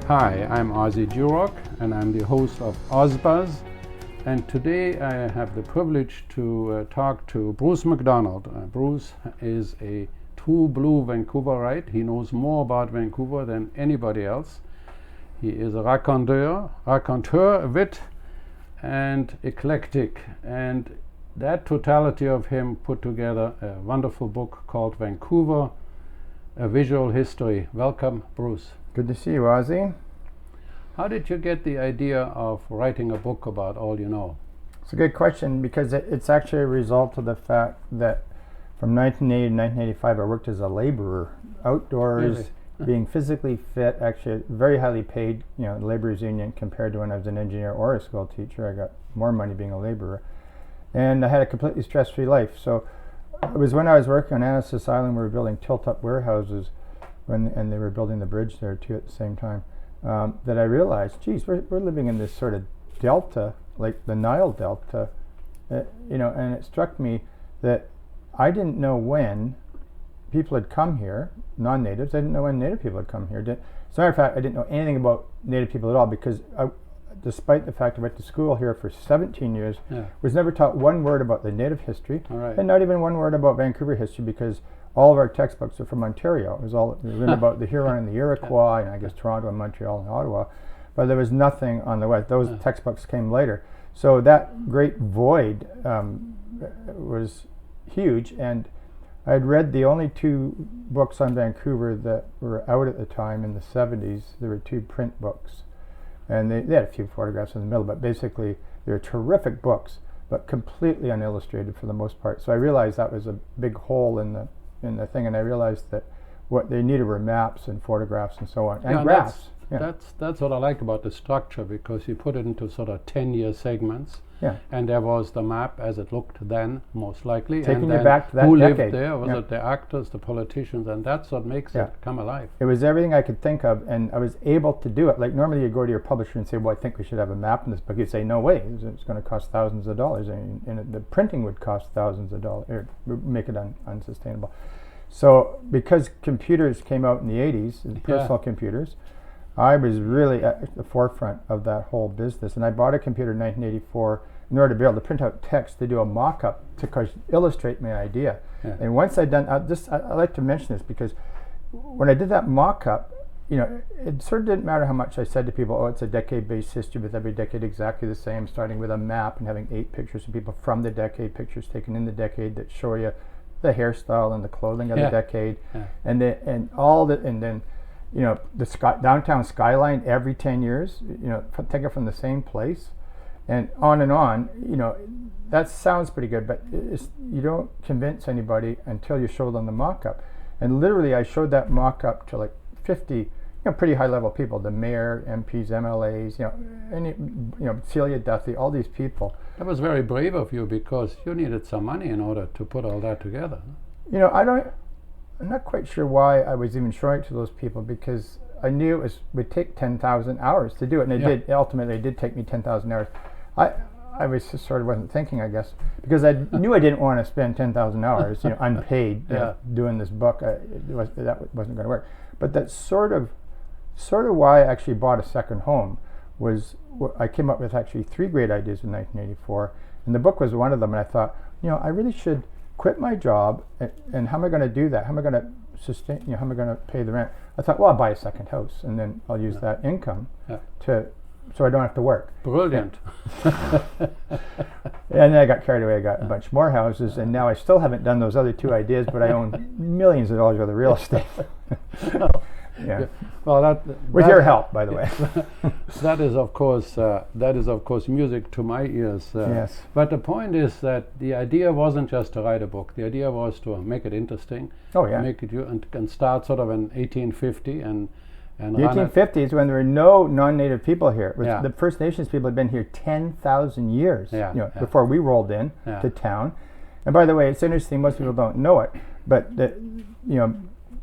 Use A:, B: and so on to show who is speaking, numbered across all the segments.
A: Hi, I'm Ozzie Jurock and I'm the host of OZZIE'S, and today I have the privilege to talk to Bruce Macdonald. Bruce is a true blue Vancouverite. He knows more about Vancouver than anybody else. He is a raconteur, wit, and eclectic, and that totality of him put together a wonderful book called Vancouver, A Visual History. Welcome, Bruce.
B: Good to see you, Ozzie.
A: How did you get the idea of writing a book about all you know?
B: It's a good question because it's actually a result of the fact that from 1980 to 1985 I worked as a laborer outdoors,
A: Really?
B: being physically fit, actually very highly paid, laborers union compared to when I was an engineer or a school teacher. I got more money being a laborer. And I had a completely stress-free life. So it was when I was working on Angus Island, we were building tilt-up warehouses, and they were building the bridge there too at the same time, that I realized, geez, we're living in this sort of delta, like the Nile Delta, and it struck me that I didn't know when people had come here, non-natives. I didn't know when native people had come here. As a matter of fact, I didn't know anything about native people at all because despite the fact I went to school here for 17 years, was never taught one word about the native history, and not even one word about Vancouver history, because all of our textbooks are from Ontario. It was all written about the Huron and the Iroquois, and I guess Toronto and Montreal and Ottawa, but there was nothing on the West. Those textbooks came later. So that great void was huge, and I had read the only two books on Vancouver that were out at the time in the 70s. There were two print books, and they had a few photographs in the middle, but basically they were terrific books, but completely unillustrated for the most part. So I realized that was a big hole in the thing, and I realized that what they needed were maps and photographs and so on, and graphs.
A: That's what I like about the structure, because you put it into sort of 10-year segments. And there was the map as it looked then, most likely.
B: Taking
A: and
B: you back to that
A: who
B: decade.
A: lived there? Was it the actors, the politicians? And that's what makes it come alive.
B: It was everything I could think of, and I was able to do it. Like normally you go to your publisher and say, well, I think we should have a map in this book. You'd say, no way, it's going to cost thousands of dollars. And the printing would cost thousands of dollars, or make it unsustainable. So because computers came out in the 80s, personal computers, I was really at the forefront of that whole business. And I bought a computer in 1984 in order to be able to print out text to do a mock-up to illustrate my idea. And once I'd done I like to mention this because when I did that mock-up, it sort of didn't matter how much I said to people, oh, it's a decade-based history with every decade exactly the same, starting with a map and having 8 pictures of people from the decade, pictures taken in the decade that show you the hairstyle and the clothing of the decade, and then the downtown skyline every 10 years, take it from the same place, and on. That sounds pretty good, but you don't convince anybody until you show them the mock-up. And literally, I showed that mock-up to like 50, pretty high-level people: the mayor, MPs, MLAs, Celia Duthie, all these people.
A: That was very brave of you, because you needed some money in order to put all that together.
B: I'm not quite sure why I was even showing it to those people, because I knew it would take 10,000 hours to do it, and it did. Ultimately, it did take me 10,000 hours. I was just sort of wasn't thinking, I guess, because I knew I didn't want to spend 10,000 hours, unpaid, doing this book. That wasn't going to work. But that's sort of why I actually bought a second home. Was I came up with actually 3 great ideas in 1984, and the book was one of them. And I thought, I really should quit my job, and how am I going to do that? How am I going to sustain? How am I going to pay the rent? I thought, well, I'll buy a second house, and then I'll use that income so I don't have to work.
A: Brilliant.
B: And then I got carried away. I got a bunch more houses, and now I still haven't done those other 2 ideas, but I own millions of dollars worth of real estate. Well, with your help, by the way.
A: That is of course music to my ears.
B: Yes.
A: But the point is that the idea wasn't just to write a book. The idea was to make it interesting. Make it and start sort of in 1850 and
B: the 1850s, when there were no non-native people here. The First Nations people had been here 10,000 years before we rolled in to town. And by the way, it's interesting, most people don't know it, but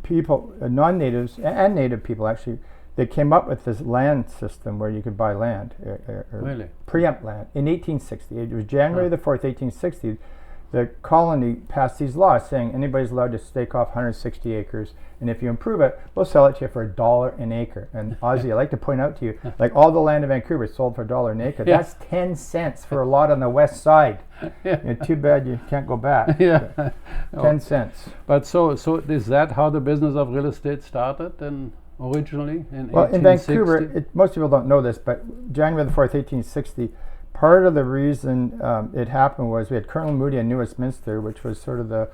B: people, non-natives and native people actually, they came up with this land system where you could buy land,
A: really?
B: preempt land, in 1860. It was January the 4th, 1860. the colony passed these laws saying anybody's allowed to stake off 160 acres, and if you improve it, we'll sell it to you for $1 an acre. And Ozzie, I like to point out to you, like all the land in Vancouver is sold for $1 an acre. That's 10 cents for a lot on the west side. Too bad you can't go back. 10 cents.
A: But so is that how the business of real estate started then originally in 1860?
B: Well, in Vancouver, most people don't know this, but January the 4th, 1860, part of the reason it happened was we had Colonel Moody in New Westminster, which was sort of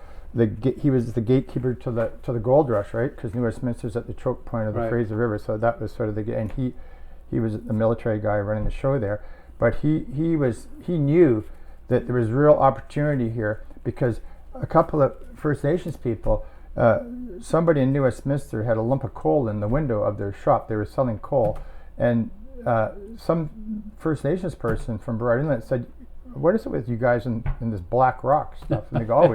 B: he was the gatekeeper to the gold rush, right? Because New Westminster's at the choke point of the Fraser River, so that was sort of and he was a military guy running the show there, but he knew that there was real opportunity here because a couple of First Nations people, somebody in New Westminster had a lump of coal in the window of their shop. They were selling coal, and some First Nations person from Burrard Inlet said, "What is it with you guys in this black rock stuff?" And they go, "Oh,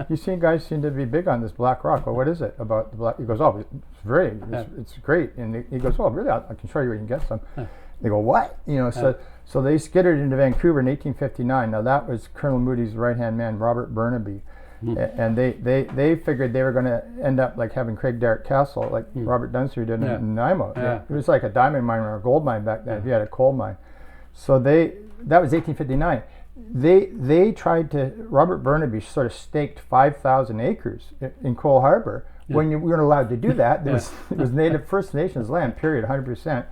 B: you guys seem to be big on this black rock. Well, what is it about the black?" He goes, "Oh, it's great." And he goes, "Oh, really? I can show you where you can get some." They go, "What?" So they skittered into Vancouver in 1859. Now that was Colonel Moody's right-hand man, Robert Burnaby. And they figured they were going to end up like having Craigdarroch Castle, like Robert Dunster did in Nanaimo. It was like a diamond mine or a gold mine back then if you had a coal mine. So that was 1859. They tried to, Robert Burnaby sort of staked 5,000 acres in Cole Harbour. When you weren't allowed to do that, it was Native First Nations land, period, 100%.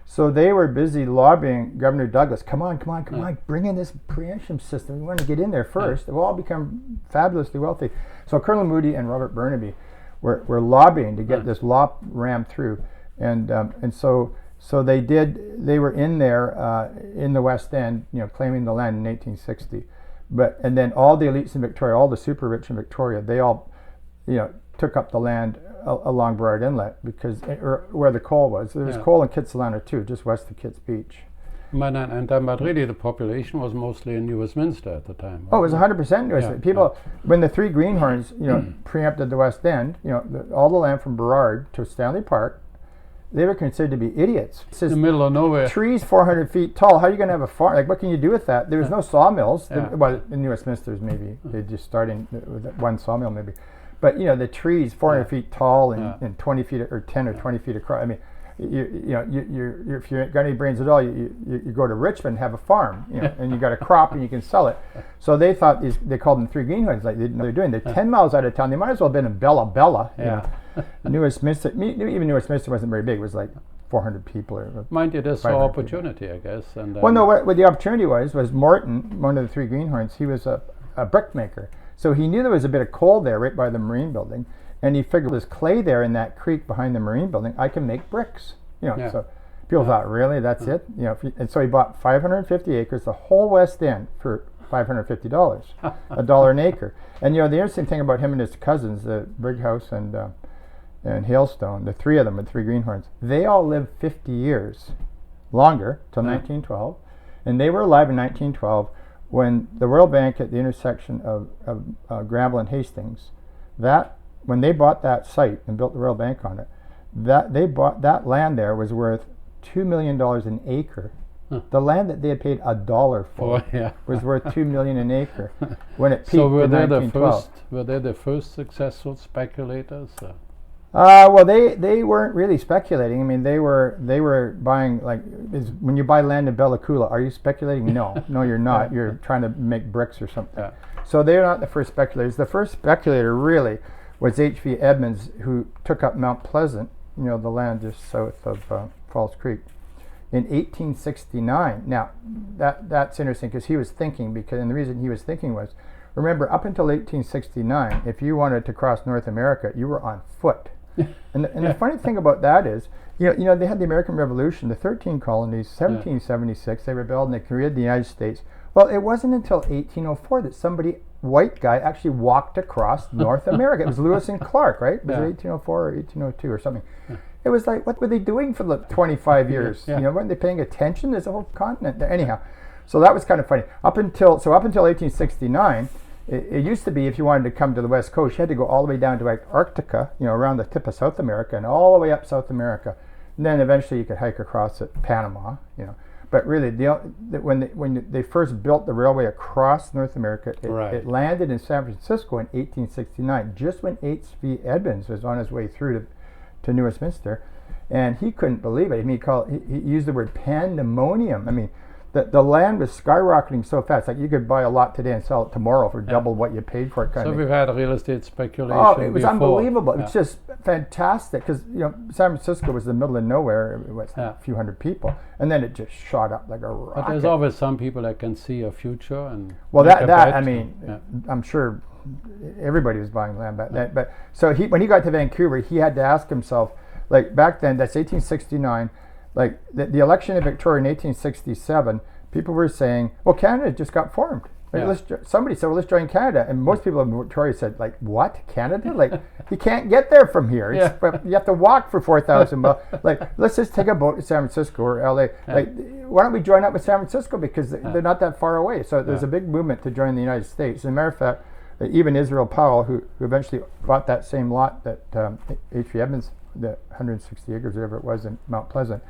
B: So they were busy lobbying Governor Douglas, come on, bring in this preemption system. We want to get in there first. We'll all become fabulously wealthy. So Colonel Moody and Robert Burnaby were lobbying to get this law rammed through. And so they were in there in the West End, claiming the land in 1860. And then all the elites in Victoria, all the super rich in Victoria, they all, took up the land along Burrard Inlet where the coal was. There was coal in Kitsilano too, just west of Kitts Beach.
A: But really the population was mostly in New Westminster at the time.
B: Oh, it was 100% New Westminster. People, when the three greenhorns, preempted the West End, all the land from Burrard to Stanley Park, they were considered to be idiots.
A: In the middle of nowhere.
B: Trees 400 feet tall. How are you going to have a farm? Like, what can you do with that? There was no sawmills. Well, in New Westminster's maybe. They just started with one sawmill maybe. But, the trees 400 feet tall and 20 feet or 10 or 20 feet across. I mean, if you got any brains at all, you go to Richmond and have a farm, and you got a crop and you can sell it. So they thought they called them three greenhorns, like they're doing. They're 10 miles out of town. They might as well have been in Bella. New Westminster, even New Westminster wasn't very big. It was like 400 people.
A: Mind you, there's no opportunity, I guess. And
B: well, no, what the opportunity was Morton, one of the three greenhorns, he was a brickmaker. So he knew there was a bit of coal there right by the Moraine Building, and he figured there's clay there in that creek behind the Moraine Building. I can make bricks. So people thought, really, that's it? And so he bought 550 acres, the whole West End, for $550, $1 an acre. And the interesting thing about him and his cousins, the Brighouse and Hailstone, the three of them, the three greenhorns, they all lived 50 years longer, till 1912, and they were alive in 1912. When the Royal Bank at the intersection of Granville and Hastings, when they bought that site and built the Royal Bank on it, that land there was worth $2 million an acre. The land that they had paid $1 for was worth $2 million an acre when it peaked in 1912.
A: Were they the first successful speculators?
B: Well, they weren't really speculating. I mean, they were buying, when you buy land in Bella Coola, are you speculating? No, you're not. You're trying to make bricks or something. So they're not the first speculators. The first speculator really was H.V. Edmonds, who took up Mount Pleasant, the land just south of Falls Creek, in 1869. Now, that's interesting because he was thinking, and the reason he was thinking was, remember, up until 1869, if you wanted to cross North America, you were on foot. And the funny thing about that is, they had the American Revolution, the 13 colonies, 1776, they rebelled and they created the United States. Well, it wasn't until 1804 that white guy, actually walked across North America. It was Lewis and Clark, right? It was 1804 or 1802 or something. It was like, what were they doing for the 25 years? Weren't they paying attention? There's a whole continent there. Anyhow, so that was kind of funny. Up until 1869, it used to be if you wanted to come to the West Coast, you had to go all the way down to Antarctica, around the tip of South America, and all the way up South America. And then eventually you could hike across at Panama, But really, when they first built the railway across North America, it landed in San Francisco in 1869, just when H.V. Edmonds was on his way through to New Westminster, and he couldn't believe it. I mean, he used the word pandemonium. I mean, the land was skyrocketing so fast. Like, you could buy a lot today and sell it tomorrow for double what you paid for it.
A: So we've had real estate speculation.
B: Oh, it was
A: before.
B: Unbelievable. It was just fantastic, because San Francisco was the middle of nowhere. It was a few hundred people, and then it just shot up like a rocket.
A: But there's always some people that can see a future and
B: I'm sure everybody was buying land back then. But so when he got to Vancouver, he had to ask himself, like, back then, that's 1869. Like the election of Victoria in 1867, people were saying, well, Canada just got formed. Like, somebody said, well, let's join Canada. And most people in Victoria said, like, what? Canada? Like, you can't get there from here. You have to walk for 4,000 miles. Like, let's just take a boat to San Francisco or LA. Like, why don't we join up with San Francisco? Because they're not that far away. So there's a big movement to join the United States. As a matter of fact, even Israel Powell, who eventually bought that same lot that H.V. Edmonds, the 160 acres, whatever it was, in Mount Pleasant,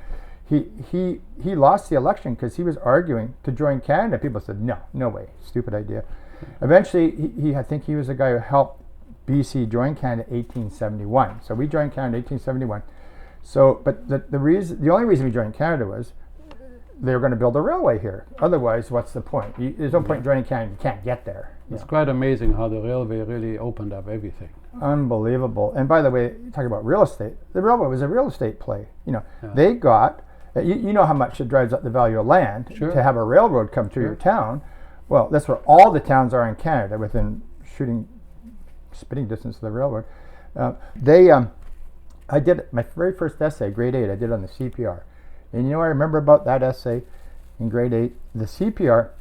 B: he lost the election because he was arguing to join Canada. People said, no way, stupid idea. Eventually, I think he was the guy who helped BC join Canada in 1871. So we joined Canada in 1871. So, but the only reason we joined Canada was they were going to build a railway here. Otherwise, what's the point? There's no point in joining Canada. You can't get there.
A: It's quite amazing how the railway really opened up everything.
B: Unbelievable. And by the way, talking about real estate, the railway was a real estate play. They got, you know how much it drives up the value of land to have a railroad come through your town. Well, that's where all the towns are in Canada, within spitting distance of the railroad. I did my very first essay, grade 8, I did on the CPR. And you know what I remember about that essay in grade 8? The CPR,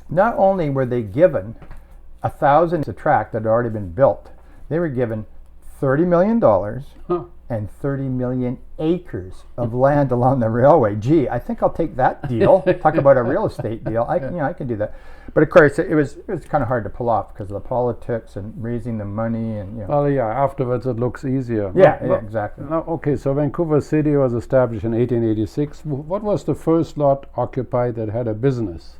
B: not only were they given 1,000 a tract that had already been built, they were given $30 million and 30 million acres of land along the railway. Gee, I think I'll take that deal. Talk about a real estate deal. I can do that. But of course, it was kind of hard to pull off because of the politics and raising the money and
A: Well, afterwards it looks easier.
B: Exactly.
A: Okay, so Vancouver City was established in 1886. What was the first lot occupied that had a business?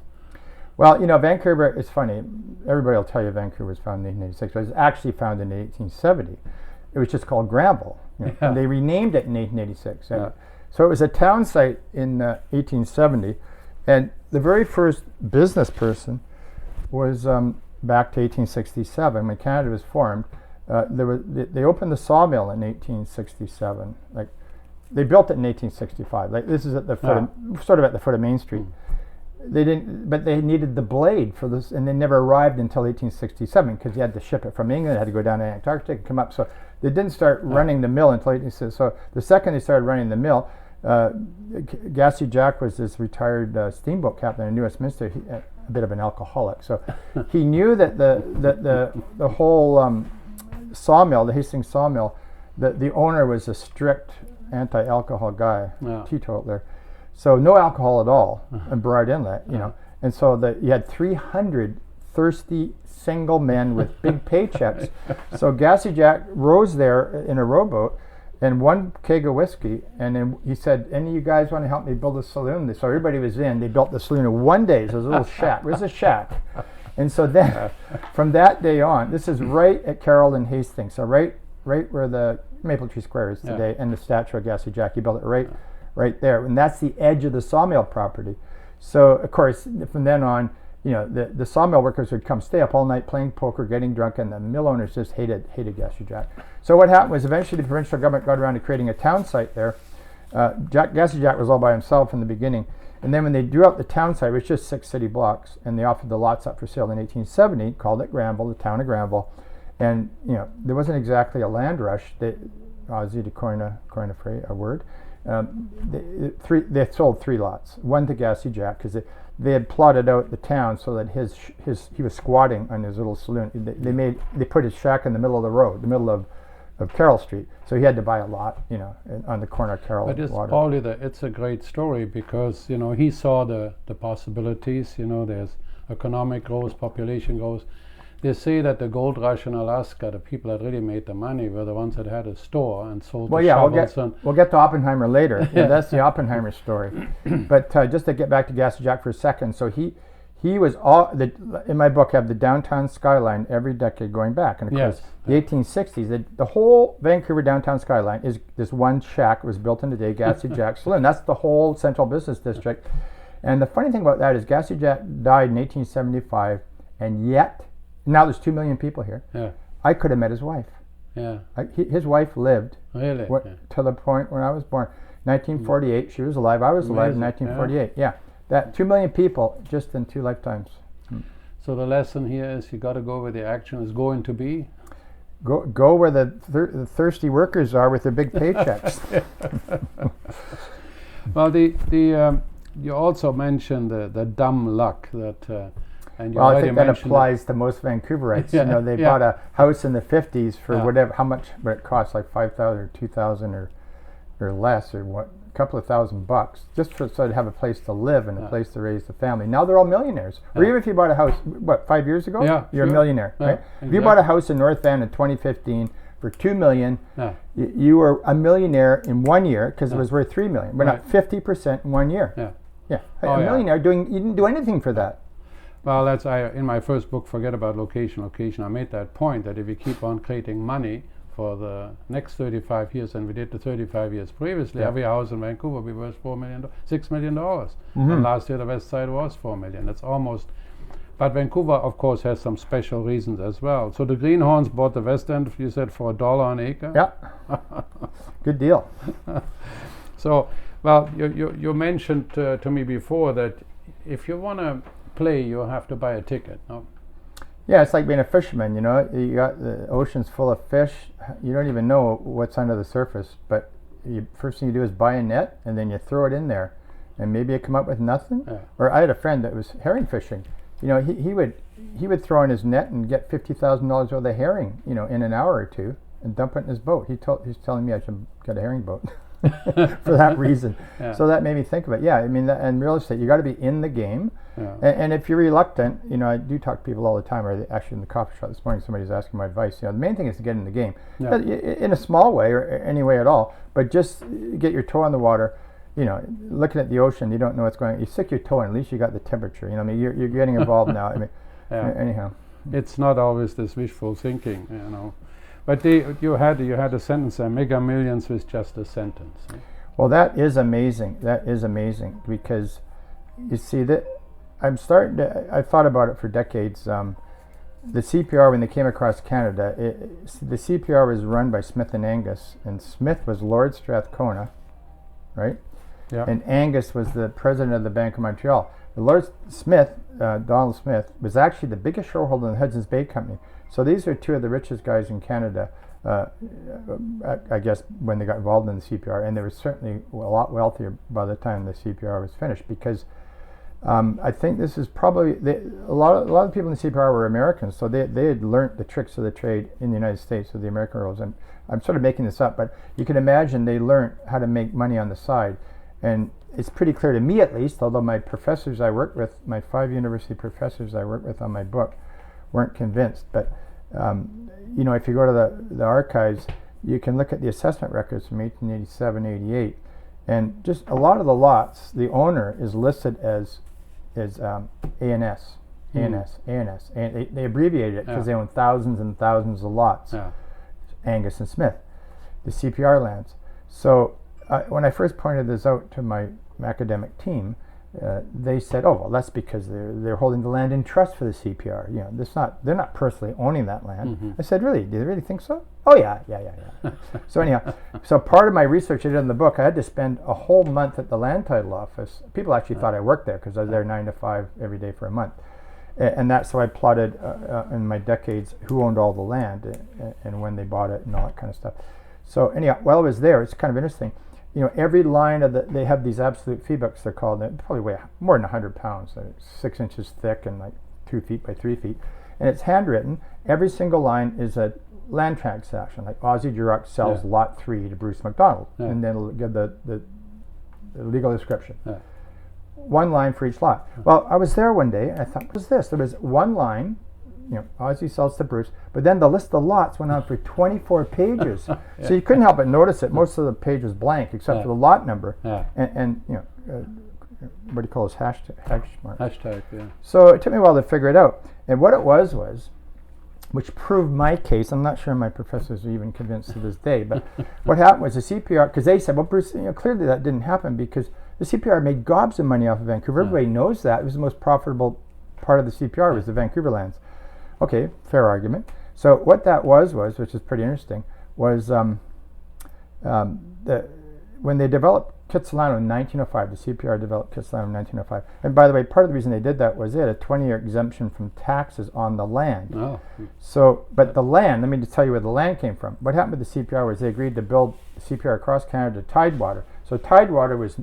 B: Well, Vancouver, it's funny. Everybody will tell you Vancouver was founded in 1886, but it was actually founded in 1870. It was just called Granville. And they renamed it in 1886. So it was a town site in 1870. And the very first business person was back to 1867 when Canada was formed. They opened the sawmill in 1867. Like, they built it in 1865. Like, this is at the foot sort of at the foot of Main Street. They didn't, but they needed the blade for this, and they never arrived until 1867 because you had to ship it from England. It had to go down to Antarctica and come up. So they didn't start running the mill until 1866. So the second they started running the mill, Gauthier Jack was this retired steamboat captain in New Westminster, a bit of an alcoholic. So he knew that the whole sawmill, the Hastings Sawmill, the owner was a strict anti-alcohol guy, teetotaler. So no alcohol at all, and Burrard Inlet, and so you had 300 thirsty single men with big paychecks. So Gauthier Jack rose there in a rowboat and one keg of whiskey, and then he said, "Any of you guys want to help me build a saloon?" So everybody was in. They built the saloon in one day. So it was a little shack. It was a shack. And so then, from that day on, this is right at Carroll and Hastings. So right where the Maple Tree Square is today, and the statue of Gauthier Jack. He built it right there, and that's the edge of the sawmill property. So of course, from then on, the sawmill workers would come stay up all night playing poker, getting drunk, and the mill owners just hated Gauthier Jack. So what happened was eventually the provincial government got around to creating a town site there. Gauthier Jack was all by himself in the beginning, and then when they drew up the town site, it was just 6 city blocks, and they offered the lots up for sale in 1870, called it Granville, the town of Granville. And there wasn't exactly a land rush. Ozzie to coin a word. They sold 3 lots, one to Gauthier Jack because they had plotted out the town so that he was squatting on his little saloon. They put his shack in the middle of the road, the middle of Carroll Street, so he had to buy a lot, on the corner of Carroll and Water.
A: It's a great story because he saw the possibilities. There's economic growth, population growth. They say that the gold rush in Alaska, the people that really made the money were the ones that had a store and sold
B: Well,
A: the
B: yeah,
A: shovels.
B: we'll get to Oppenheimer later. Yeah, that's the Oppenheimer story. But just to get back to Gauthier Jack for a second, so he was in my book I have the downtown skyline every decade going back, and of course the 1860s, the whole Vancouver downtown skyline is this one shack. It was built in the day, Gauthier Jack Saloon. That's the whole central business district. And the funny thing about that is Gauthier Jack died in 1875, and yet now there's 2 million people here.
A: Yeah.
B: I could have met his wife.
A: Yeah.
B: His wife lived.
A: Really?
B: To the point when I was born. 1948, she was alive. I was alive in 1948. Yeah. That 2 million people just in 2 lifetimes.
A: So the lesson here is you got to go where the action is going to be.
B: Go where the thirsty workers are with their big paychecks.
A: Well, you also mentioned the dumb luck that. And
B: well, I think that applies to most Vancouverites.
A: Yeah,
B: they bought a house in the 50s for whatever, how much, but it cost like $5,000 or $2,000 or less, or what, a couple of $1,000, just so to have a place to live and a place to raise the family. Now they're all millionaires. Or even if you bought a house, 5 years ago?
A: Yeah,
B: you're a millionaire, right?
A: Exactly.
B: If you bought a house in North Van in 2015 for $2 million, you were a millionaire in 1 year because it was worth $3 million. We're not 50% in 1 year. Yeah. A millionaire you didn't do anything for that.
A: Well, that's in my first book, Forget About Location. I made that point that if you keep on creating money for the next 35 years, and we did the 35 years previously, every house in Vancouver will be worth $6 million. And last year the West Side was $4 million. That's almost. But Vancouver, of course, has some special reasons as well. So the Greenhorns bought the West End, you said, for $1 an acre.
B: Yeah. Good deal.
A: So, well, you mentioned to me before that if you want to play, you have to buy a ticket. No?
B: Yeah, it's like being a fisherman. You got the ocean's full of fish. You don't even know what's under the surface, but first thing you do is buy a net, and then you throw it in there, and maybe you come up with nothing. Or I had a friend that was herring fishing. He would throw in his net and get $50,000 worth of herring, in an hour or two, and dump it in his boat. He's telling me I should get a herring boat for that reason. So that made me think of it. Yeah, I mean, and real estate, you got to be in the game. And if you're reluctant, I do talk to people all the time, or actually in the coffee shop this morning, somebody's asking my advice. The main thing is to get in the game, in a small way or any way at all, but just get your toe on the water. Looking at the ocean, you don't know what's going on. You stick your toe in, at least you got the temperature. You're getting involved now. I mean, anyhow.
A: It's not always this wishful thinking, But you had a sentence there, Mega Millions with just a sentence.
B: Well, that is amazing. That is amazing because you see that I've thought about it for decades. The CPR, when they came across Canada, the CPR was run by Smith and Angus, and Smith was Lord Strathcona, right? Yeah. And Angus was the president of the Bank of Montreal. Lord Smith, Donald Smith, was actually the biggest shareholder in the Hudson's Bay Company. So these are two of the richest guys in Canada, I guess, when they got involved in the CPR, and they were certainly a lot wealthier by the time the CPR was finished, because I think this is probably, a lot of people in the CPR were Americans, so they had learned the tricks of the trade in the United States with the American rules. And I'm sort of making this up, but you can imagine they learned how to make money on the side. And it's pretty clear to me, at least, although my professors I worked with, my 5 university professors I worked with on my book, weren't convinced. But if you go to the archives, you can look at the assessment records from 1887, 88, and just a lot of the lots, the owner is listed as ANS, and they abbreviated it because they own thousands and thousands of lots. Angus and Smith, the CPR lands. So when I first pointed this out to my academic team, they said, "Oh, well, that's because they're holding the land in trust for the CPR. They're not personally owning that land." Mm-hmm. I said, "Really? Do they really think so?" "Oh, yeah." So anyhow, so part of my research I did in the book, I had to spend a whole month at the land title office. People actually thought I worked there because I was there 9 to 5 every day for a month, and that's how I plotted in my decades who owned all the land and when they bought it and all that kind of stuff. So anyhow, while I was there, it's kind of interesting. Every line of they have these absolute fee books, they're called. They probably weigh more than 100 pounds. They're 6 inches thick and like 2 feet by 3 feet. And it's handwritten. Every single line is a land transaction. Like Ozzie Jurock sells lot 3 to Bruce Macdonald. And then it'll give the legal description. One line for each lot. Well, I was there one day and I thought, what is this? There was one line, Ozzie sells to Bruce. But then the list of lots went on for 24 pages. So you couldn't help but notice it. Most of the page was blank except for the lot number. And what do you call those hashtag marks?
A: Hashtag, yeah.
B: So it took me a while to figure it out. And what it was, which proved my case. I'm not sure my professors are even convinced to this day, but what happened was the CPR, because they said, well, Bruce, clearly that didn't happen because the CPR made gobs of money off of Vancouver. Everybody knows that. It was the most profitable part of the CPR was the Vancouver lands. Okay, fair argument. So what that was, which is pretty interesting, was when they developed Kitsilano in 1905, the CPR developed Kitsilano in 1905. And by the way, part of the reason they did that was they had a 20-year exemption from taxes on the land.
A: Oh.
B: So, but the land, let me just tell you where the land came from. What happened with the CPR was they agreed to build the CPR across Canada to Tidewater. So Tidewater was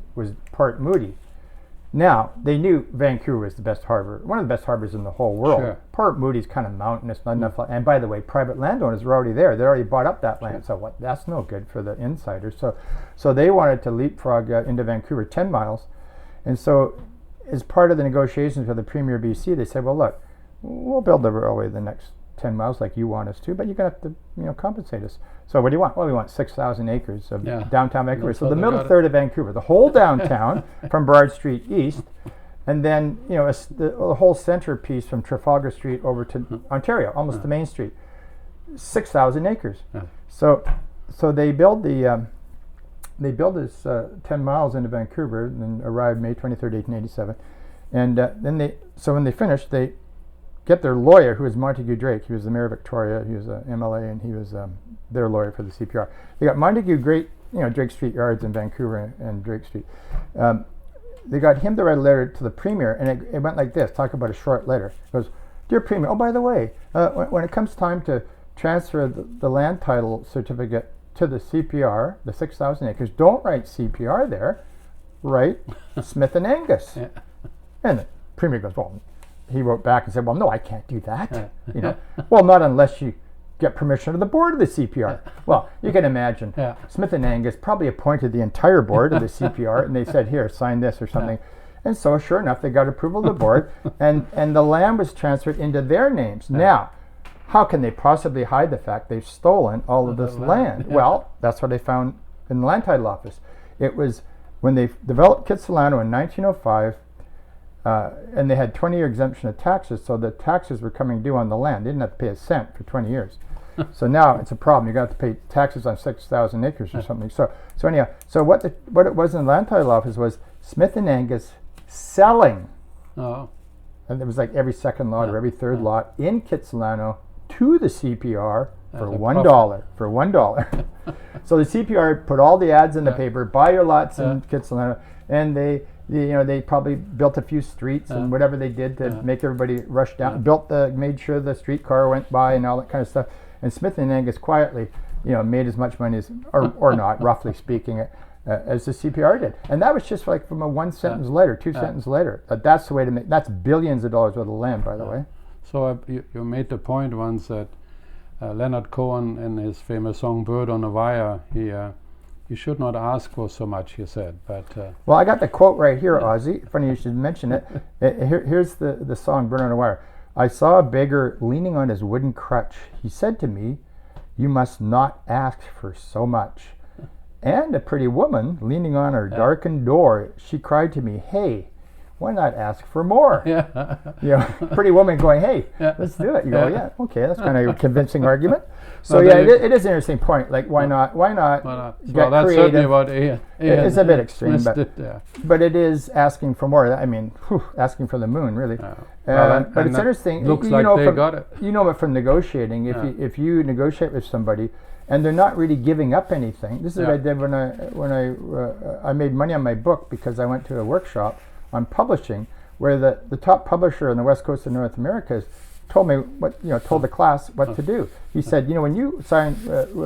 B: Port Moody. Now, they knew Vancouver was the best harbor, one of the best harbors in the whole world.
A: Sure.
B: Port Moody's kind of mountainous, not enough. And by the way, private landowners were already there. They already bought up that land. So that's no good for the insiders. So they wanted to leapfrog into Vancouver 10 miles. And so as part of the negotiations with the Premier BC, they said, well, look, we'll build the railway the next 10 miles like you want us to, but you're going to have to compensate us. So what do you want? Well, we want 6,000 acres of downtown Vancouver. So the middle third of Vancouver, the whole downtown from Broad Street east, and then the whole centerpiece from Trafalgar Street over to Ontario, almost to Main Street. 6,000 acres. So they build this 10 miles into Vancouver and arrived May 23rd, 1887. And then when they finished, they get their lawyer, who was Montague Drake. He was the mayor of Victoria. He was an MLA, and he was their lawyer for the CPR. They got Montague Drake, Drake Street Yards in Vancouver and Drake Street. They got him to write a letter to the Premier, and it went like this. Talk about a short letter. It goes, Dear Premier, oh, by the way, when it comes time to transfer the land title certificate to the CPR, the 6,000 acres, don't write CPR there. Write Smith and Angus. And the Premier goes, well, he wrote back and said, well, no, I can't do that. Well, not unless you get permission of the board of the CPR. Well, you can imagine Smith and Angus probably appointed the entire board of the CPR, and they said, here, sign this or something. And so, sure enough, they got approval of the board, and the land was transferred into their names. Now, how can they possibly hide the fact they've stolen all of this land? Well, that's what they found in the land title office. It was when they developed Kitsilano in 1905, and they had 20-year exemption of taxes, so the taxes were coming due on the land. They didn't have to pay a cent for 20 years. So now it's a problem. You're going to have to pay taxes on 6,000 acres or something. So anyhow, what it was in the land title office was Smith and Angus selling. Oh. And it was like every second lot or every third lot in Kitsilano to the CPR for $1. For $1. So the CPR put all the ads in the paper, buy your lots in Kitsilano, and they probably built a few streets and whatever they did to make everybody rush down. Made sure the streetcar went by and all that kind of stuff. And Smith and Angus quietly, made as much money as, or not, roughly speaking, as the CPR did. And that was just like from a one sentence letter, two sentence letter. That's the way to make. That's billions of dollars worth of land, by the way.
A: So you made the point once that Leonard Cohen, in his famous song "Bird on a Wire," you should not ask for so much, he said. But
B: well, I got the quote right here, Ozzie. Funny you should mention it. Here's the song "Bird on a Wire." I saw a beggar leaning on his wooden crutch. He said to me, "You must not ask for so much." And a pretty woman leaning on her darkened door, she cried to me, "Hey, why not ask for more?" Pretty woman going, "Hey, let's do it." You go, "Yeah, okay, that's kind of a convincing argument." So it is an interesting point. Like, why not get
A: that's
B: creative?
A: Certainly what Ian
B: it's a bit extreme,
A: but
B: but it is asking for more. I mean, asking for the moon, really. But it's interesting.
A: Looks like they got it.
B: You know it from negotiating. If you negotiate with somebody and they're not really giving up anything. This is what I did when I made money on my book, because I went to a workshop on publishing where the top publisher on the west coast of North America told me told the class what to do. He said, when you sign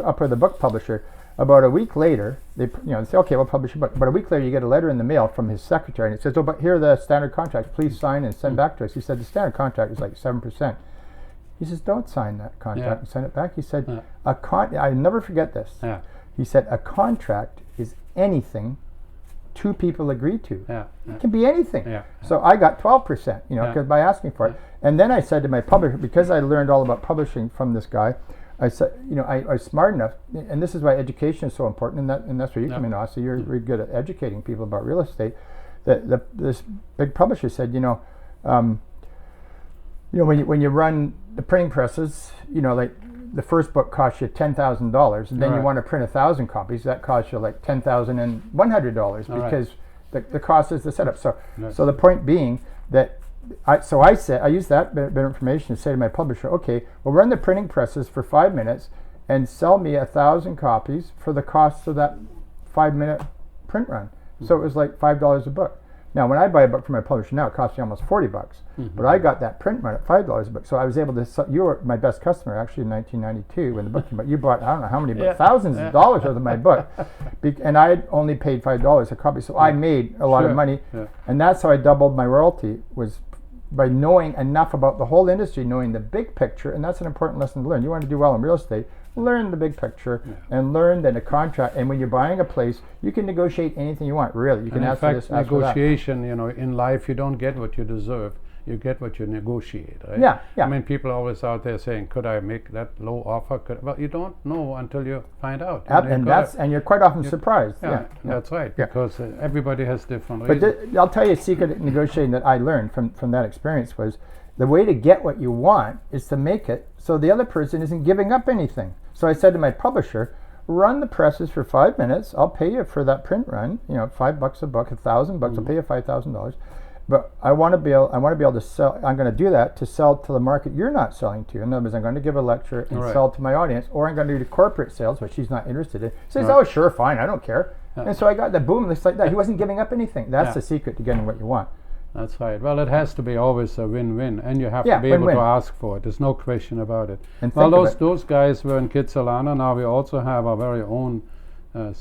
B: up with a book publisher, about a week later, they say, okay, we'll publish a book. But a week later, you get a letter in the mail from his secretary, and it says, oh, but here are the standard contracts. Please sign and send back to us. He said, the standard contract is like 7%. He says, don't sign that contract and send it back. He said, I never forget this. He said, a contract is anything two people agree to.
A: Yeah.
B: It can be anything.
A: Yeah.
B: So I got 12%, you know,
A: Yeah.
B: 'cause by asking for it. And then I said to my publisher, because I learned all about publishing from this guy, I said, you know, I was smart enough, and this is why education is so important, and that's where you come in, Ozzie. You're really good at educating people about real estate. This big publisher said, you know, when you run the printing presses, you know, like the first book costs you $10,000, and then you want to print 1,000 copies, that costs you like $10,100 because the cost is the setup. So the point being that I used that bit of information to say to my publisher, okay, well, run the printing presses for 5 minutes and sell me 1,000 copies for the cost of that 5-minute print run. So it was like $5 a book. Now, when I buy a book from my publisher now, it costs me almost $40. But I got that print run at $5 a book, so I was able to sell. You were my best customer actually in 1992 when the book came out. You bought, I don't know how many, but thousands of dollars worth of my book, and I had only paid $5 a copy, so I made a lot of money, and that's how I doubled my royalty, was by knowing enough about the whole industry, knowing the big picture, and that's an important lesson to learn. You want to do well in real estate, learn the big picture, and learn that a contract, and when you're buying a place, you can negotiate anything you want, really. You can ask for this, ask for that.
A: Negotiation, you know, in life you don't get what you deserve, you get what you negotiate, right?
B: Yeah.
A: I mean, people are always out there saying, could I make that low offer? Well, you don't know until you find out.
B: And you're quite often surprised.
A: That's right, because everybody has different reasons.
B: But I'll tell you a secret in negotiating that I learned from that experience was the way to get what you want is to make it so the other person isn't giving up anything. So I said to my publisher, run the presses for 5 minutes. I'll pay you for that print run. You know, $5 a book, $1,000. I'll pay you $5,000. But I want to be able to sell. I'm going to do that to sell to the market you're not selling to. In other words, I'm going to give a lecture and sell to my audience, or I'm going to do the corporate sales, which she's not interested in. She says, "Oh, sure, fine, I don't care." And so I got the boom, just like that. He wasn't giving up anything. That's the secret to getting what you want.
A: That's right. Well, it has to be always a win-win, and you have to be able to ask for it. There's no question about it. And well, those guys were in Kitsilano. Now we also have our very own, I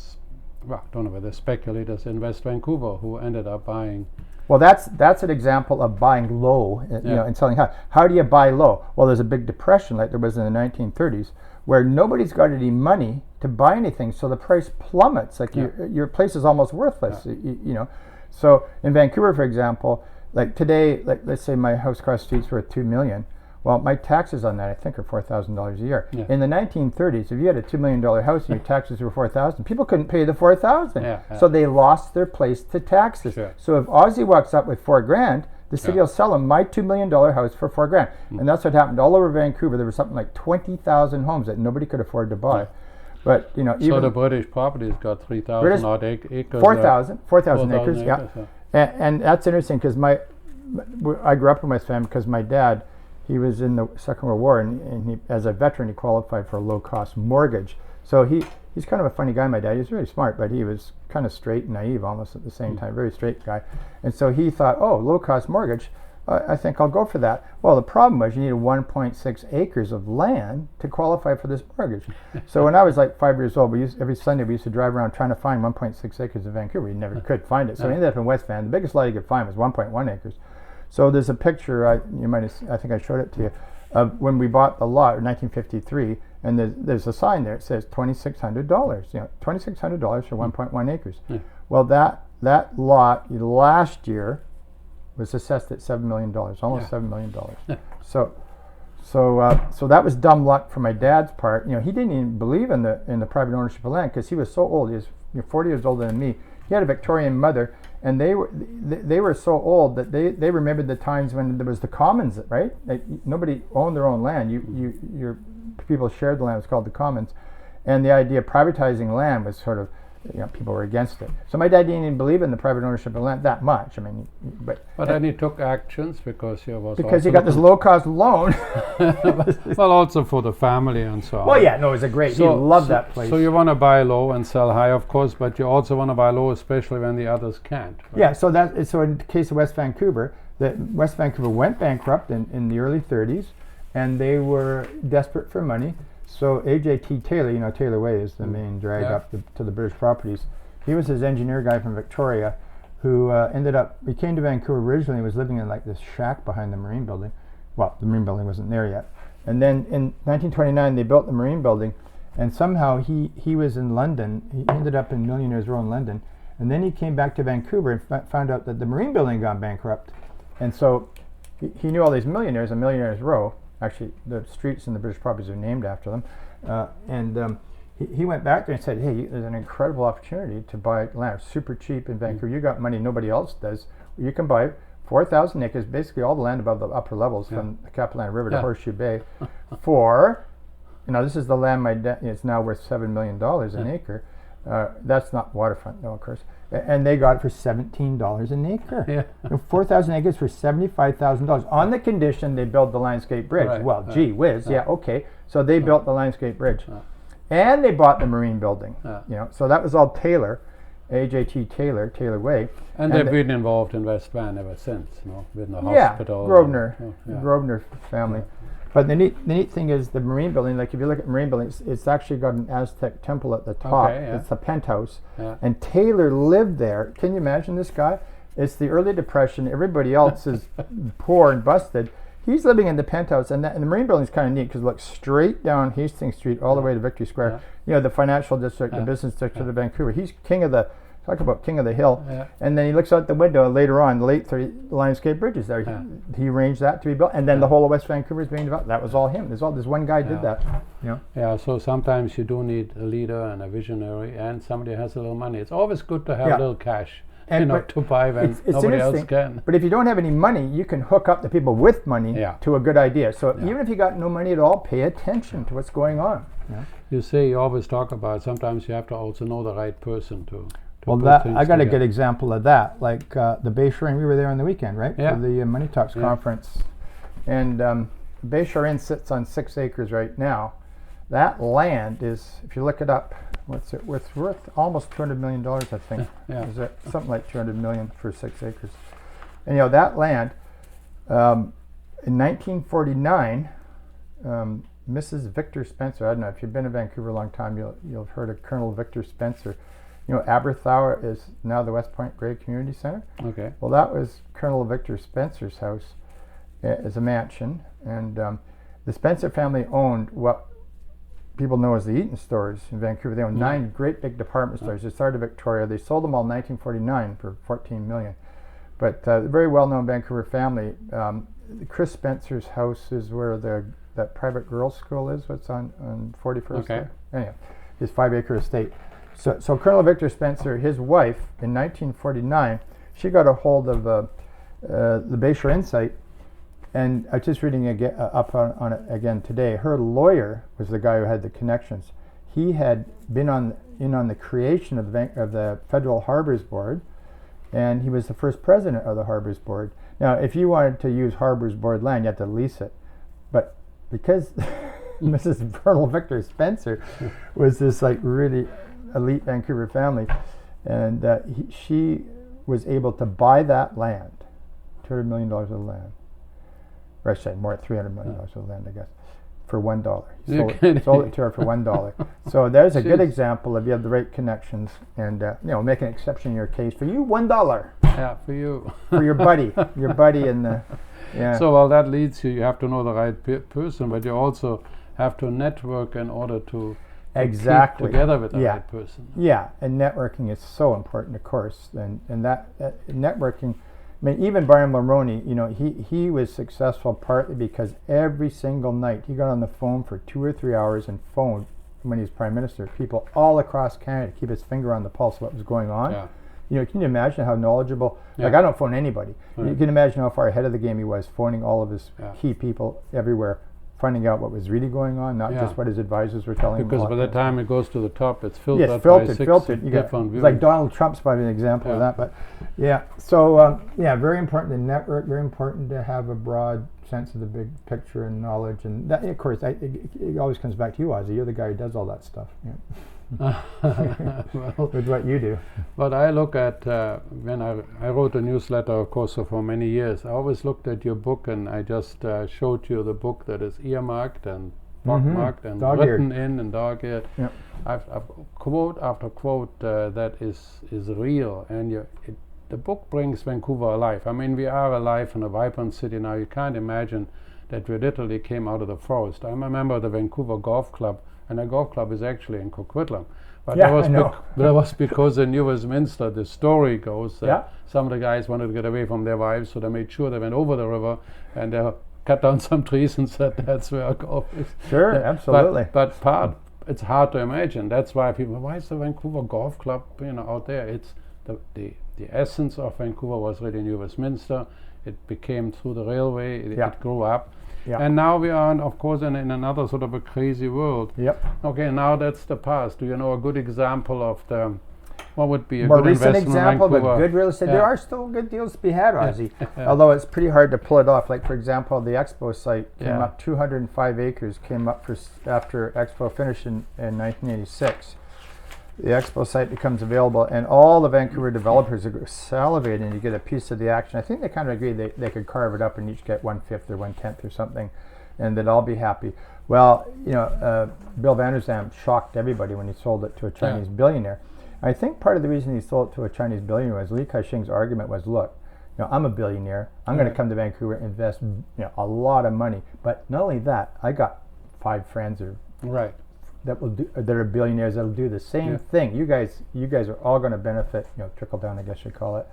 A: don't know whether speculators in West Vancouver who ended up buying.
B: Well, that's an example of buying low, you know, and selling high. How do you buy low? Well, there's a big depression like there was in the 1930s, where nobody's got any money to buy anything, so the price plummets. Like your place is almost worthless. You know. So in Vancouver, for example, like today, like let's say my house across the street's worth $2 million. Well, my taxes on that I think are $4,000 a year. In the 1930s, if you had a $2 million house and your taxes were $4,000, people couldn't pay the $4,000. So they lost their place to taxes. So if Ozzie walks up with $4,000, the city will sell him my $2 million house for $4,000. And that's what happened all over Vancouver. There was something like 20,000 homes that nobody could afford to buy. But you know,
A: so the British property's got 3,000 odd acres.
B: 4,000 acres. Yeah, and that's interesting because I grew up in West Van because my dad, he was in the Second World War, and he, as a veteran, he qualified for a low-cost mortgage. So he's kind of a funny guy, my dad. He's really smart, but he was kind of straight and naive almost at the same time. Very straight guy, and so he thought, oh, low-cost mortgage. I think I'll go for that. Well, the problem was you needed 1.6 acres of land to qualify for this mortgage. So when I was like 5 years old, every Sunday we used to drive around trying to find 1.6 acres in Vancouver. We never could find it. So we ended up in West Van. The biggest lot you could find was 1.1 acres. So there's a picture, I think I showed it to you, of when we bought the lot in 1953, and there's a sign there. It says $2,600. You know, $2,600 for 1.1 acres. Well, that lot last year was assessed at $7 million, almost $7 million. So that was dumb luck from my dad's part. You know, he didn't even believe in the private ownership of land because he was so old. He was 40 years older than me. He had a Victorian mother, and they were so old that they remembered the times when there was the commons, right? Like, nobody owned their own land. Your people shared the land. It was called the commons, and the idea of privatizing land was sort of, you know, people were against it. So my dad didn't even believe in the private ownership of land that much. I mean, but
A: then he took actions because he
B: got this low-cost loan.
A: Well, also for the family and so on.
B: Well, yeah, no, it was a great. He loved that place.
A: So you want to buy low and sell high, of course, but you also want to buy low, especially when the others can't. Right?
B: Yeah. So in the case of West Vancouver, West Vancouver went bankrupt in the early 30s, and they were desperate for money. So A.J.T. Taylor, you know, Taylor Way is the main drag up to the British properties. He was his engineer guy from Victoria who he came to Vancouver originally and was living in like this shack behind the Moraine building. Well, the Moraine building wasn't there yet. And then in 1929 they built the Moraine building, and somehow he was in London. He ended up in Millionaires Row in London, And then he came back to Vancouver and found out that the Moraine Building had gone bankrupt. And so he knew all these millionaires, and Millionaires Row, actually the streets and the British properties are named after them. He went back there and said, hey, there's an incredible opportunity to buy land super cheap in Vancouver. You got money nobody else does. You can buy 4,000 acres, basically all the land above the upper levels from the Capilano River to Horseshoe Bay for, this is the land it's now worth $7 million an acre. That's not waterfront though, of course. And they got it for $17 an acre. 4,000 acres for $75,000 on the condition they build the landscape bridge.
A: Right.
B: Well, gee whiz, okay. So they built the landscape bridge. And they bought the Marine Building. So that was all Taylor, AJT Taylor Way.
A: And they've been involved in West Van ever since, with the hospital.
B: Grosvenor family. But the neat thing is the Marine Building, like if you look at Marine Building, it's actually got an Aztec temple at the top. It's the penthouse. And Taylor lived there. Can you imagine this guy? It's the early Depression. Everybody else is poor and busted. He's living in the penthouse. And the Marine Building is kind of neat because it looks straight down Hastings Street all the way to Victory Square. The financial district, the business district of Vancouver. He's king of the hill. And then he looks out the window later on, the late 30s, the landscape bridges there. He arranged that to be built. And then the whole of West Vancouver is being developed. That was all him. There's one guy did that.
A: So sometimes you do need a leader and a visionary and somebody has a little money. It's always good to have a little cash. To buy when nobody else can.
B: But if you don't have any money, you can hook up the people with money to a good idea. So even if you got no money at all, pay attention to what's going on.
A: You say you always talk about sometimes you have to also know the right person to
B: I got a good example of that. Like the Bay Shore Inn, we were there on the weekend, right? For the Money Talks conference. And Bay Shore Inn sits on 6 acres right now. That land is, if you look it up, what's it worth? Worth almost $200 million, I think. Is it something like $200 million for 6 acres? And that land, in 1949, Mrs. Victor Spencer. I don't know if you've been in Vancouver a long time, you'll have heard of Colonel Victor Spencer. Aberthour is now the West Point Grey Community Center.
A: Okay.
B: Well, that was Colonel Victor Spencer's house as a mansion, and the Spencer family owned what people know as the Eaton stores in Vancouver. They owned 9 great big department stores. They started Victoria. They sold them all in 1949 for $14 million. But the very well-known Vancouver family, Chris Spencer's house is where that private girls' school is. What's on 41st? There? Anyway, his 5-acre estate. So Colonel Victor Spencer, his wife, in 1949, she got a hold of the Bay Shore Inn site, and I was just reading up on it again today. Her lawyer was the guy who had the connections. He had been in on the creation of the Federal Harbors Board, and he was the first president of the Harbors Board. Now, if you wanted to use Harbors Board land, you had to lease it. But because Mrs. Colonel Victor Spencer was this really elite Vancouver family, and she was able to buy that land, $200 million of land, or I should say more, $300 million of land, I guess, for $1. Sold it to her for $1. So there's a good example of you have the right connections, and make an exception in your case for you, $1.
A: Yeah, for you.
B: For your buddy, and the. Yeah.
A: So that leads you have to know the right person, but you also have to network in order to keep together with the right person. Yeah, and networking is so important, of course, and that networking. I mean, even Brian Mulroney, he was successful partly because every single night he got on the phone for 2 or 3 hours and phoned, when he was Prime Minister, people all across Canada to keep his finger on the pulse of what was going on. Yeah. Can you imagine how knowledgeable? I don't phone anybody. Right. You can imagine how far ahead of the game he was, phoning all of his key people everywhere, finding out what was really going on, not just what his advisors were telling him. Because by the time it goes to the top, it's filtered.
B: Yes, filtered. It's like Donald Trump's probably an example of that. But so very important to network. Very important to have a broad sense of the big picture and knowledge. And that, of course, it always comes back to you, Ozzie. You're the guy who does all that stuff. Yeah. With what you do.
A: But I look at, when I wrote a newsletter, of course, for many years, I always looked at your book, and I just showed you the book that is earmarked and pockmarked and written in and dog-eared. Yep. I've quote after quote that is real, and the book brings Vancouver alive. I mean, we are alive in a vibrant city now. You can't imagine that we literally came out of the forest. I'm a member of the Vancouver Golf Club. and a golf club is actually in Coquitlam. But
B: Yeah,
A: that was
B: I know.
A: that was because in New Westminster, the story goes that
B: Yeah.
A: some of the guys wanted to get away from their wives, so they made sure they went over the river and they cut down some trees and said that's where golf is.
B: Sure,
A: Yeah,
B: absolutely.
A: But it's hard to imagine. That's why people, why is the Vancouver Golf Club, out there? It's the essence of Vancouver was really New Westminster. It became through the railway. It grew up.
B: Yeah.
A: And now we are, of course, in another sort of a crazy world.
B: Yep.
A: Okay, now that's the past. Do you know a good example of what would be a
B: More
A: good
B: recent
A: investment
B: example,
A: in
B: but
A: Vancouver?
B: good real estate.
A: Yeah.
B: There are still good deals to be had, Ozzie. Although it's pretty hard to pull it off. Like, for example, the Expo Site came up, 205 acres came up after Expo finished in 1986. The Expo Site becomes available, and all the Vancouver developers are salivating to get a piece of the action. I think they kind of agreed they could carve it up and each get 1/5 or 1/10 or something, and they'd all be happy. Well, Bill Vanderzam shocked everybody when he sold it to a Chinese billionaire. I think part of the reason he sold it to a Chinese billionaire was Li Ka-shing's argument was, look, I'm a billionaire. I'm going to come to Vancouver and invest a lot of money. But not only that, I got 5 friends that are billionaires that'll do the same thing. You guys are all going to benefit. Trickle down, I guess you call it.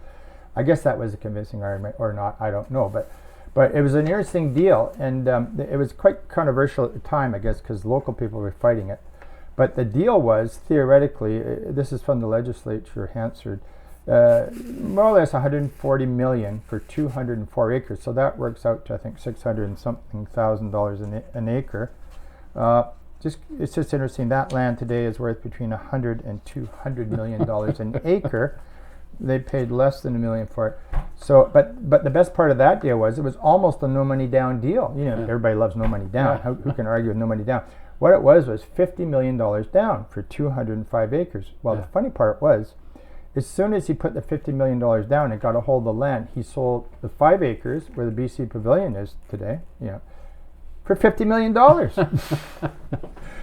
B: I guess that was a convincing argument, or not. I don't know, but it was an interesting deal, and it was quite controversial at the time, I guess, because local people were fighting it. But the deal was, theoretically, this is from the legislature, Hansard, more or less $140 million for 204 acres. So that works out to, I think, $600 and something thousand an acre. It's just interesting. That land today is worth between $100 and $200 million an acre. They paid less than $1 million for it. So, but the best part of that deal was it was almost a no money down deal. Everybody loves no money down. Who can argue with no money down? What it was $50 million down for 205 acres. Well, the funny part was, as soon as he put the $50 million down and got a hold of the land, he sold the 5 acres where the BC Pavilion is today, for $50 million.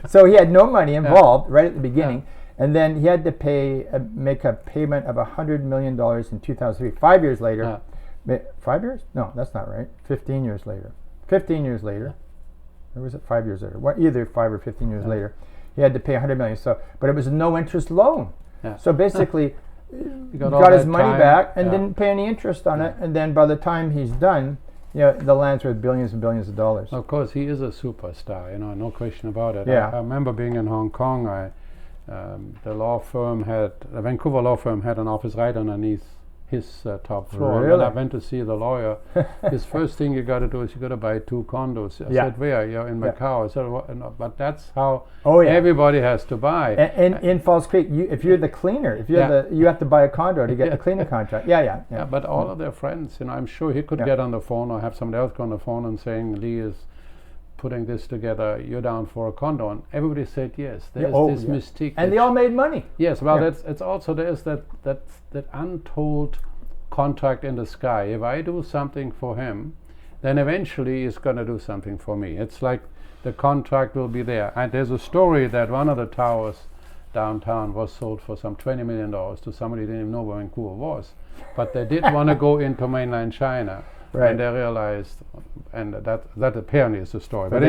B: So he had no money involved right at the beginning, and then he had to make a payment of $100 million in 2003. 5 years later, 5 years? No, that's not right. 15 years later. 15 years later. Or was it 5 years later? Either 5 or 15 years later, he had to pay $100 million. So, but it was a no interest loan. So basically, he got his money back and didn't pay any interest on it. And then by the time he's done, the land's worth billions and billions of dollars.
A: Of course, he is a superstar. No question about it.
B: Yeah.
A: I remember being in Hong Kong. The Vancouver law firm had an office right underneath his top floor.
B: Really?
A: And when I went to see the lawyer, his first thing you got to do is you got to buy 2 condos. I said, where? In Macau. I said, no, but that's how everybody has to buy.
B: And in Falls Creek, if you're the cleaner, you have to buy a condo to get the cleaning contract. Yeah.
A: But all of their friends, I'm sure he could get on the phone or have somebody else go on the phone and saying, Lee is putting this together, you're down for a condo, and everybody said yes. There's this mystique,
B: and they all made money.
A: Yes, well, it's also there's that untold contract in the sky. If I do something for him, then eventually he's going to do something for me. It's like the contract will be there. And there's a story that one of the towers downtown was sold for some $20 million to somebody who didn't even know where Vancouver was, but they did want to go into mainland China. Right. And they realized, and that apparently is the story.
B: But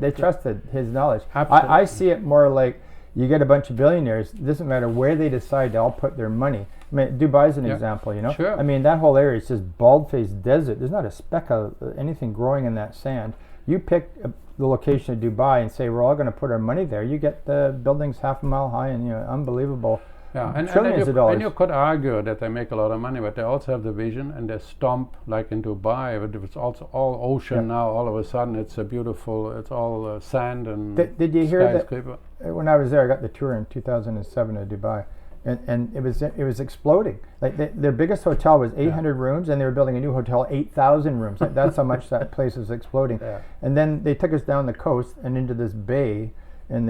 B: they trusted his knowledge. I see it more like you get a bunch of billionaires. It doesn't matter where they decide to all put their money. I mean, Dubai is an example,
A: Sure.
B: I mean, that whole area is just bald-faced desert. There's not a speck of anything growing in that sand. You pick the location of Dubai and say, we're all going to put our money there. You get the buildings half a mile high and unbelievable. Trillions of dollars.
A: And you could argue that they make a lot of money, but they also have the vision, and they stomp like in Dubai. But it's also all ocean now. All of a sudden, it's a beautiful. It's all sand and
B: Did you hear
A: skyscraper.
B: That? When I was there, I got the tour in 2007 of Dubai, and it was exploding. Like their biggest hotel was 800 rooms, and they were building a new hotel 8,000 rooms. Like that's how much that place was exploding. Yeah. And then they took us down the coast and into this bay. And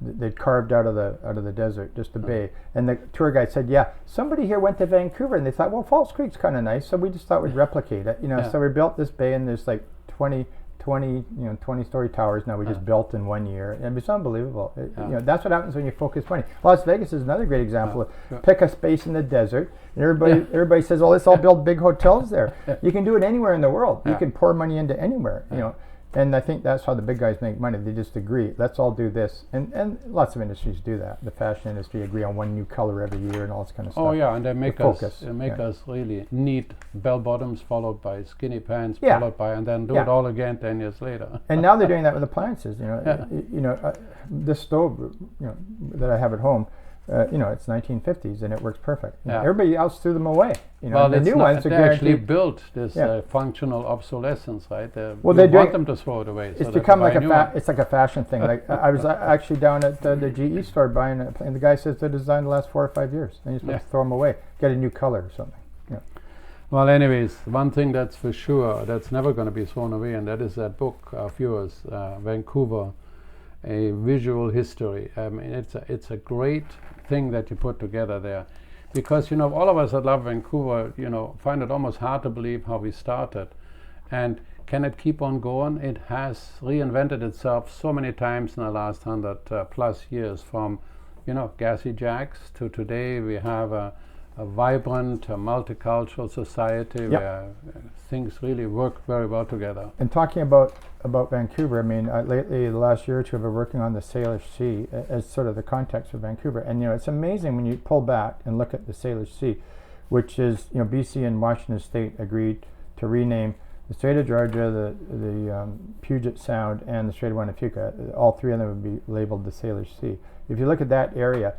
B: they carved out of the desert, just a bay. And the tour guide said, somebody here went to Vancouver, and they thought, well, Falls Creek's kind of nice, so we just thought we'd replicate it. So we built this bay, and there's like 20-story towers now we just built in 1 year. And it's unbelievable. That's what happens when you focus money. Las Vegas is another great example. Pick a space in the desert, and everybody says, well, let's all build big hotels there. You can do it anywhere in the world. You can pour money into anywhere. And I think that's how the big guys make money. They just agree, let's all do this. And lots of industries do that. The fashion industry agree on one new color every year and all this kind of stuff.
A: Oh yeah, and they make
B: Focus.
A: us really neat bell bottoms followed by skinny pants,
B: Yeah.
A: followed by, and then do it all again 10 years later.
B: And now they're doing that with appliances. This stove, that I have at home, it's 1950s and it works perfect. Everybody else threw them away.
A: Well,
B: the new ones are
A: they actually
B: guaranteed.
A: built this functional obsolescence, right?
B: Well,
A: you
B: they're
A: want
B: doing-
A: them to throw it away.
B: It's become like it's like a fashion thing. Like I was actually down at the GE store buying it, and the guy says they're designed to last 4 or 5 years. And you're supposed to throw them away, get a new color or something. Yeah.
A: Well, anyways, one thing that's for sure that's never going to be thrown away, and that is that book of yours, Vancouver, A Visual History. I mean, it's a great thing that you put together there, because all of us that love Vancouver, find it almost hard to believe how we started, and can it keep on going? It has reinvented itself so many times in the last 100 plus years, from gassy jacks to today. We have a vibrant, multicultural society where things really work very well together.
B: And talking about Vancouver, I mean, lately, the last year or two, I've been working on the Salish Sea as sort of the context for Vancouver. And it's amazing when you pull back and look at the Salish Sea, which is, BC and Washington State agreed to rename the Strait of Georgia, the Puget Sound, and the Strait of Juan de Fuca. All three of them would be labeled the Salish Sea. If you look at that area,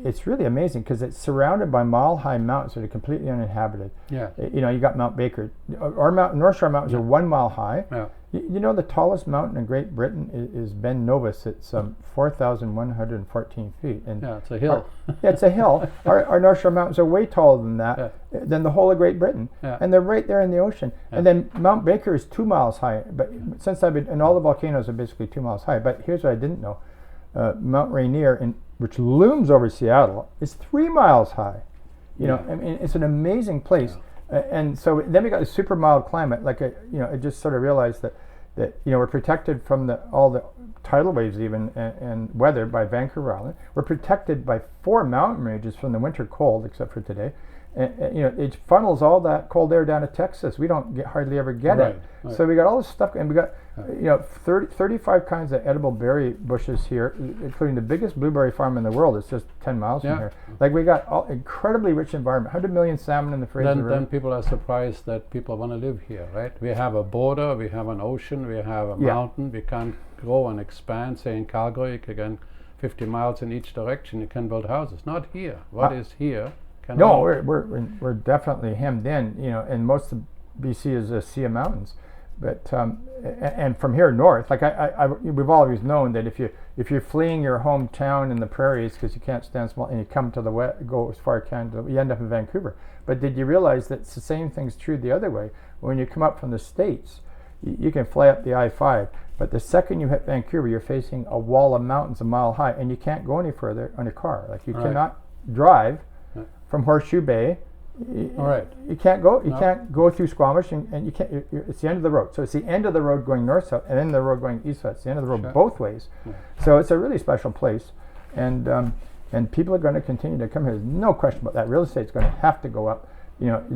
B: it's really amazing because it's surrounded by mile-high mountains that are completely uninhabited.
A: Yeah.
B: You got Mount Baker. Our North Shore Mountains are 1 mile high.
A: Yeah.
B: The tallest mountain in Great Britain is Ben Novus. It's 4,114 feet. And
A: it's a hill.
B: It's a hill. Our North Shore Mountains are way taller than that, than the whole of Great Britain.
A: Yeah.
B: And they're right there in the ocean. Yeah. And then Mount Baker is 2 miles high. But since and all the volcanoes are basically 2 miles high. But here's what I didn't know. Mount Rainier, which looms over Seattle, is 3 miles high. I mean, it's an amazing place. And so then we got a super mild climate. I just sort of realized that we're protected from all the tidal waves even and weather by Vancouver Island. We're protected by 4 mountain ranges from the winter cold, except for today. It funnels all that cold air down to Texas. We don't hardly ever get it. Right. So we got all this stuff, and we got 35 kinds of edible berry bushes here, including the biggest blueberry farm in the world. It's just 10 miles from here. We got all incredibly rich environment. 100 million salmon in the Fraser River.
A: Then people are surprised that people want to live here, right? We have a border, we have an ocean, we have a mountain. We can't grow and expand. Say in Calgary, you can 50 miles in each direction. You can build houses. Not here. What is here?
B: No, we're definitely hemmed in, and most of BC is a sea of mountains, but and from here north, we've always known that if you're fleeing your hometown in the prairies because you can't stand small, and you come to the west, go as far as Canada, you end up in Vancouver. But did you realize that the same thing's true the other way? When you come up from the States, you can fly up the I-5, but the second you hit Vancouver, you're facing a wall of mountains a mile high, and you can't go any further on a car. You cannot drive from Horseshoe Bay. You can't go. You can't go through Squamish, and you can't. It's the end of the road. So it's the end of the road going north south, and then the road going east west. It's the end of the road both ways. Yeah. So it's a really special place, and people are going to continue to come here. There's no question about that. Real estate's going to have to go up.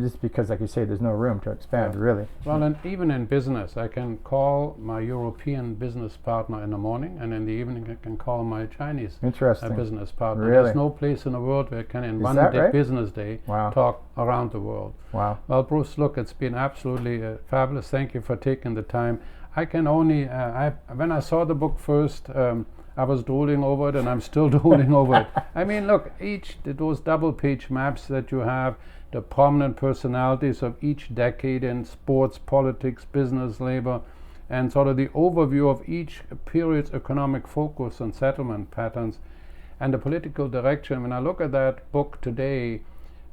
B: Just because, like you say, there's no room to expand, really.
A: Well, and even in business, I can call my European business partner in the morning, and in the evening I can call my Chinese business partner.
B: Really?
A: There's no place in the world where I can, in one business day, talk around the world.
B: Wow.
A: Well, Bruce, look, it's been absolutely fabulous. Thank you for taking the time. I can only, when I saw the book first, I was drooling over it, and I'm still drooling over it. I mean, look, those double-page maps that you have, the prominent personalities of each decade in sports, politics, business, labor, and sort of the overview of each period's economic focus and settlement patterns and the political direction. When I look at that book today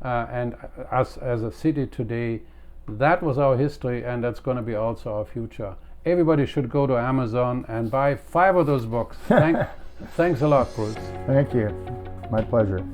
A: and us as a city today, that was our history, and that's going to be also our future. Everybody should go to Amazon and buy 5 of those books. Thanks a lot, Bruce.
B: Thank you. My pleasure.